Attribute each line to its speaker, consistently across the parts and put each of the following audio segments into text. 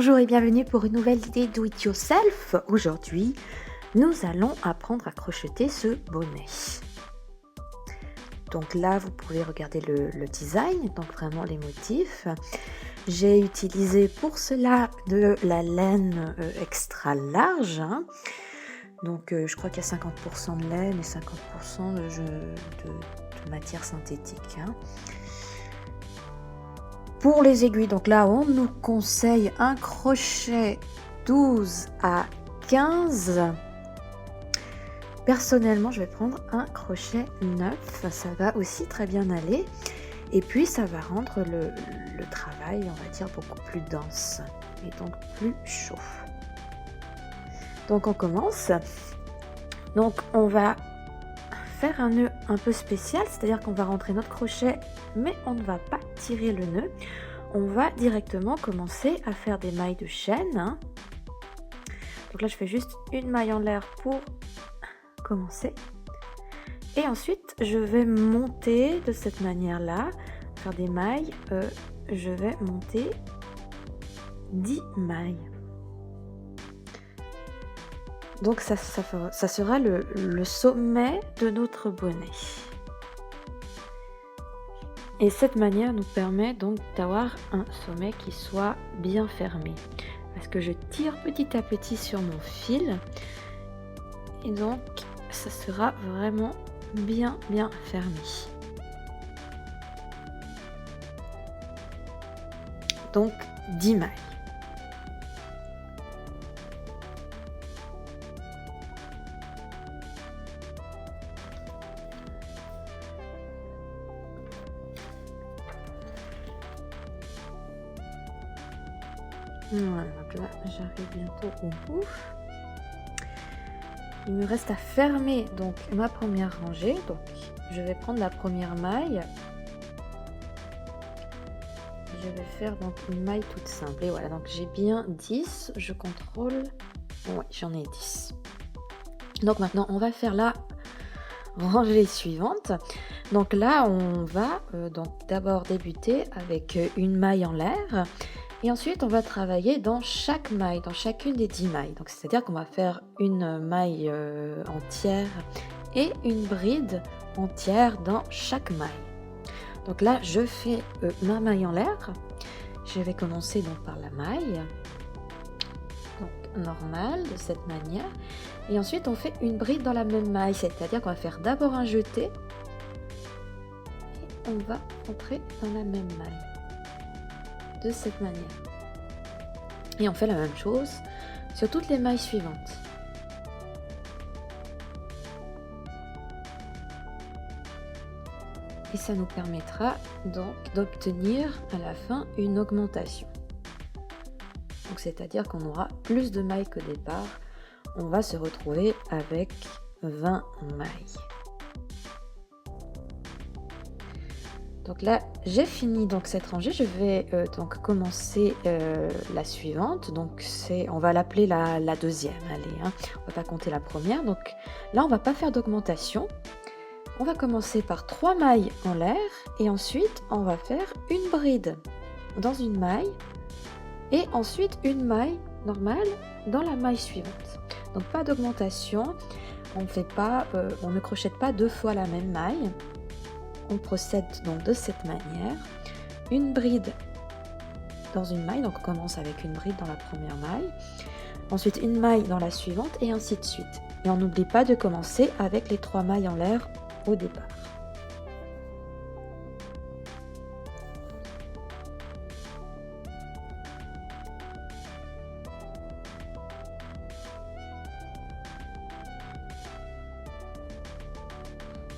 Speaker 1: Bonjour et bienvenue pour une nouvelle idée do it yourself. Aujourd'hui, nous allons apprendre à crocheter ce bonnet. Donc là, vous pouvez regarder le design, donc vraiment les motifs. J'ai utilisé pour cela de la laine extra large. Donc je crois qu'il y a 50% de laine et 50% de matière synthétique. Pour les aiguilles, donc là on nous conseille un crochet 12 à 15. Personnellement je vais prendre un crochet 9, ça va aussi très bien aller. Et puis ça va rendre le travail, on va dire, beaucoup plus dense et donc plus chaud. Donc on commence. Donc on va faire un nœud un peu spécial, c'est-à-dire qu'on va rentrer notre crochet mais on ne va pas tirer le nœud, on va directement commencer à faire des mailles de chaîne. Donc là je fais juste une maille en l'air pour commencer et ensuite je vais monter de cette manière là, faire des mailles, je vais monter 10 mailles. Donc ça sera le sommet de notre bonnet. Et cette manière nous permet donc d'avoir un sommet qui soit bien fermé. Parce que je tire petit à petit sur mon fil. Et donc ça sera vraiment bien fermé. Donc 10 mailles. Voilà, donc là j'arrive bientôt au bout. Il me reste à fermer donc ma première rangée. Donc je vais prendre la première maille. Je vais faire donc une maille toute simple. Et voilà, donc j'ai bien 10. Je contrôle. Oui, j'en ai 10. Donc maintenant on va faire la rangée suivante. Donc là on va donc d'abord débuter avec une maille en l'air. Et ensuite, on va travailler dans chaque maille, dans chacune des 10 mailles. Donc, c'est-à-dire qu'on va faire une maille entière et une bride entière dans chaque maille. Donc là, je fais ma maille en l'air. Je vais commencer donc par la maille donc normale, de cette manière. Et ensuite, on fait une bride dans la même maille. C'est-à-dire qu'on va faire d'abord un jeté. Et on va entrer dans la même maille. De cette manière. Et on fait la même chose sur toutes les mailles suivantes. Et ça nous permettra donc d'obtenir à la fin une augmentation. Donc c'est-à-dire qu'on aura plus de mailles qu'au départ. On va se retrouver avec 20 mailles. Donc là, j'ai fini donc cette rangée. Je vais donc commencer la suivante. Donc on va l'appeler la deuxième. Allez, on va pas compter la première. Donc là, on va pas faire d'augmentation. On va commencer par 3 mailles en l'air et ensuite on va faire une bride dans une maille et ensuite une maille normale dans la maille suivante. Donc pas d'augmentation. On ne crochette pas 2 fois la même maille. On procède donc de cette manière, une bride dans une maille, donc on commence avec une bride dans la première maille, ensuite une maille dans la suivante et ainsi de suite. Et on n'oublie pas de commencer avec les 3 mailles en l'air au départ.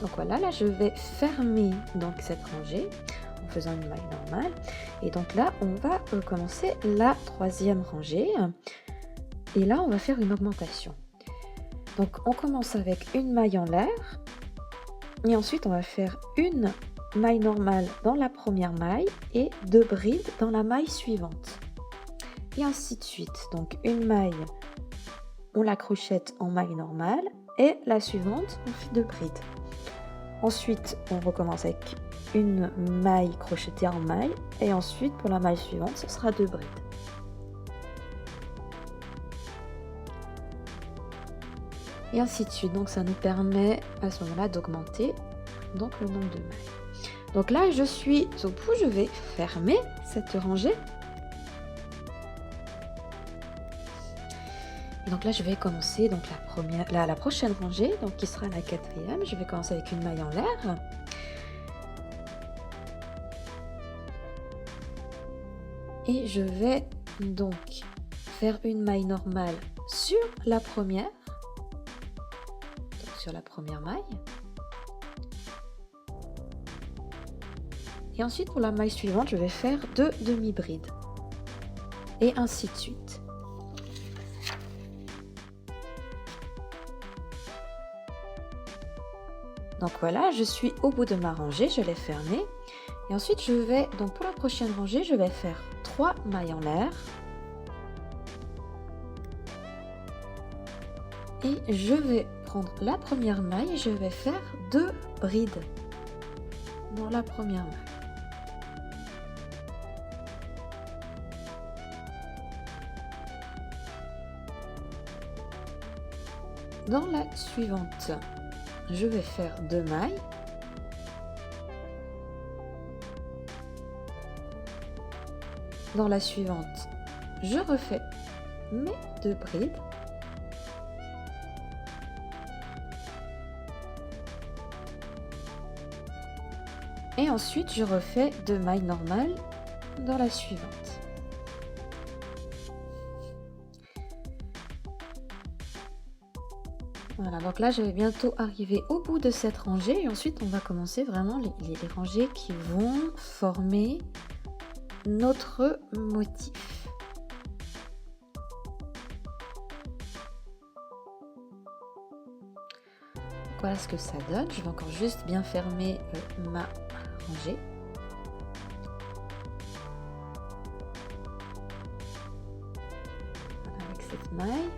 Speaker 1: Donc voilà, là je vais fermer donc cette rangée en faisant une maille normale. Et donc là, on va commencer la 3e rangée. Et là, on va faire une augmentation. Donc on commence avec une maille en l'air. Et ensuite, on va faire une maille normale dans la première maille et 2 brides dans la maille suivante. Et ainsi de suite. Donc une maille, on la crochette en maille normale. Et la suivante, on fait 2 brides. Ensuite, on recommence avec une maille crochetée en maille et ensuite pour la maille suivante, ce sera 2 brides. et ainsi de suite. Donc ça nous permet à ce moment-là d'augmenter donc le nombre de mailles. Donc là je suis au bout, je vais fermer cette rangée. Et donc là je vais commencer donc la prochaine rangée, donc qui sera la quatrième. Je vais commencer avec une maille en l'air. Et je vais donc faire une maille normale sur la première, donc sur la première maille. Et ensuite pour la maille suivante, je vais faire 2 demi-brides. Et ainsi de suite. Donc voilà, je suis au bout de ma rangée, je l'ai fermée. Et ensuite je vais, donc pour la prochaine rangée, je vais faire 3 mailles en l'air. Et je vais prendre la première maille et je vais faire 2 brides dans la première maille. Dans la suivante, je vais faire 2 mailles. Dans la suivante, je refais mes 2 brides. Et ensuite, je refais 2 mailles normales dans la suivante. Voilà, donc là, je vais bientôt arriver au bout de cette rangée. Et ensuite, on va commencer vraiment les rangées qui vont former notre motif. Voilà ce que ça donne. Je vais encore juste bien fermer ma rangée. Voilà, avec cette maille.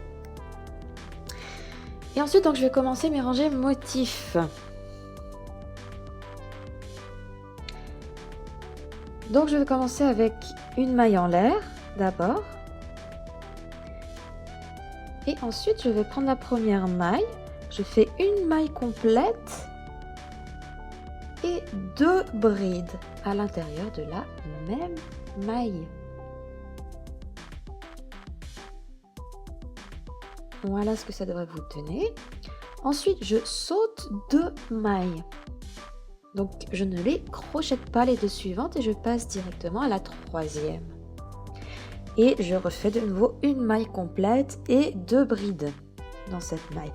Speaker 1: Et ensuite, donc, je vais commencer mes rangées motifs. Donc, je vais commencer avec une maille en l'air d'abord. Et ensuite, je vais prendre la première maille. Je fais une maille complète et 2 brides à l'intérieur de la même maille. Voilà ce que ça devrait vous donner. Ensuite, je saute 2 mailles. Donc, je ne les crochette pas les 2 suivantes et je passe directement à la troisième. Et je refais de nouveau une maille complète et 2 brides dans cette maille.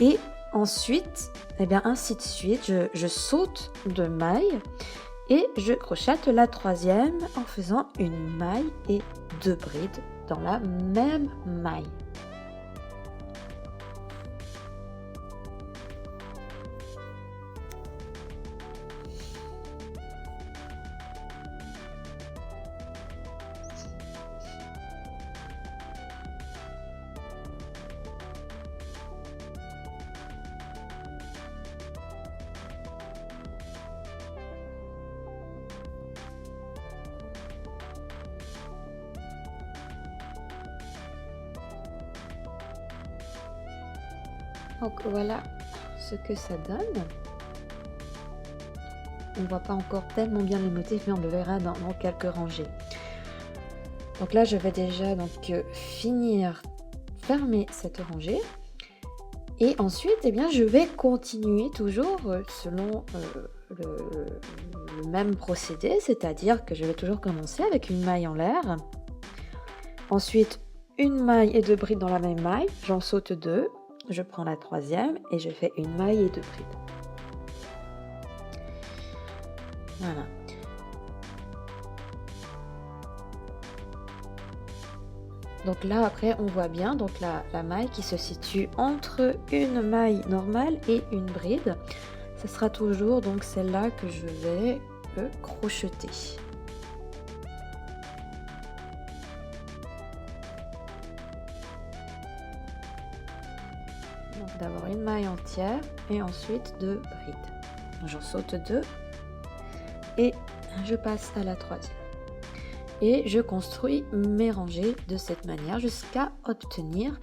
Speaker 1: Et ensuite, eh bien, ainsi de suite, je saute 2 mailles et je crochette la troisième en faisant une maille et 2 brides dans la même maille. Donc voilà ce que ça donne. On ne voit pas encore tellement bien les motifs, mais on le verra dans quelques rangées. Donc là, je vais déjà fermer cette rangée. Et ensuite, eh bien, je vais continuer toujours selon le même procédé, c'est-à-dire que je vais toujours commencer avec une maille en l'air. Ensuite, une maille et 2 brides dans la même maille, j'en saute 2. Je prends la troisième et je fais une maille et 2 brides. Voilà. Donc là, après, on voit bien donc la maille qui se situe entre une maille normale et une bride. Ce sera toujours donc celle-là que je vais crocheter. Donc d'abord une maille entière et ensuite 2 brides. J'en saute 2 et je passe à la troisième. Et je construis mes rangées de cette manière jusqu'à obtenir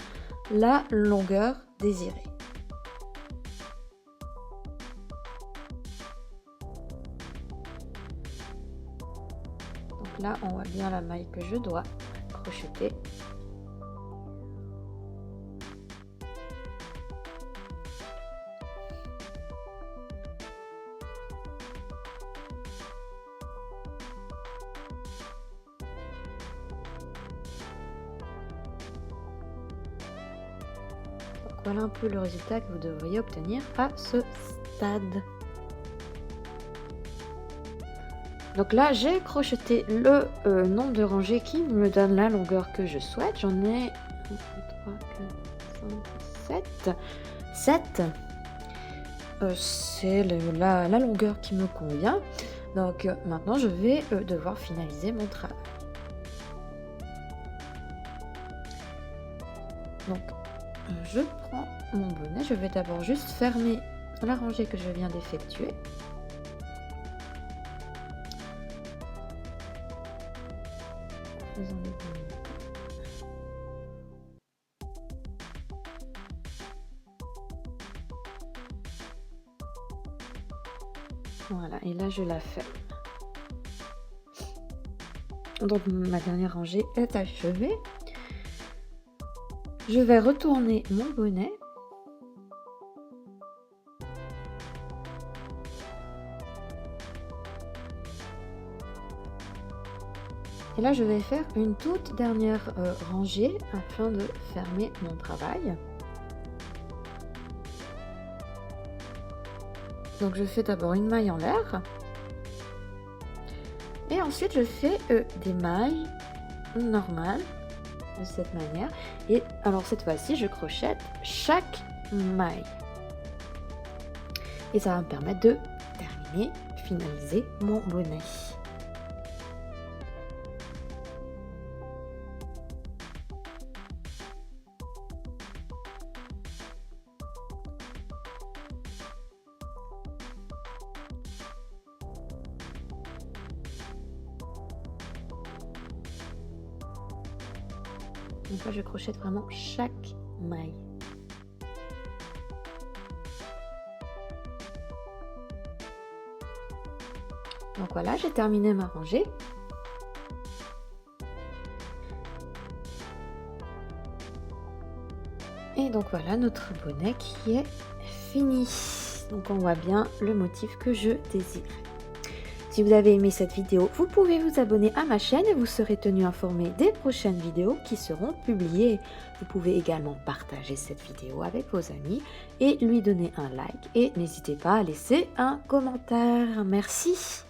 Speaker 1: la longueur désirez. Donc là, on voit bien la maille que je dois crocheter. Voilà un peu le résultat que vous devriez obtenir à ce stade. Donc là, j'ai crocheté le nombre de rangées qui me donne la longueur que je souhaite. J'en ai 1, 2, 3, 4, 5, 7. 7. C'est la longueur qui me convient. Donc maintenant, je vais devoir finaliser mon travail. Donc, je prends mon bonnet, je vais d'abord juste fermer la rangée que je viens d'effectuer. Voilà, et là je la ferme. Donc ma dernière rangée est achevée. Je vais retourner mon bonnet. Et là, je vais faire une toute dernière rangée afin de fermer mon travail. Donc je fais d'abord une maille en l'air. Et ensuite, je fais des mailles normales de cette manière. Et alors cette fois-ci, je crochette chaque maille. Et ça va me permettre de terminer, finaliser mon bonnet. Donc là, je crochette vraiment chaque maille. Donc voilà, j'ai terminé ma rangée. Et donc voilà notre bonnet qui est fini. Donc on voit bien le motif que je désire. Si vous avez aimé cette vidéo, vous pouvez vous abonner à ma chaîne et vous serez tenu informé des prochaines vidéos qui seront publiées. Vous pouvez également partager cette vidéo avec vos amis et lui donner un like. Et n'hésitez pas à laisser un commentaire. Merci.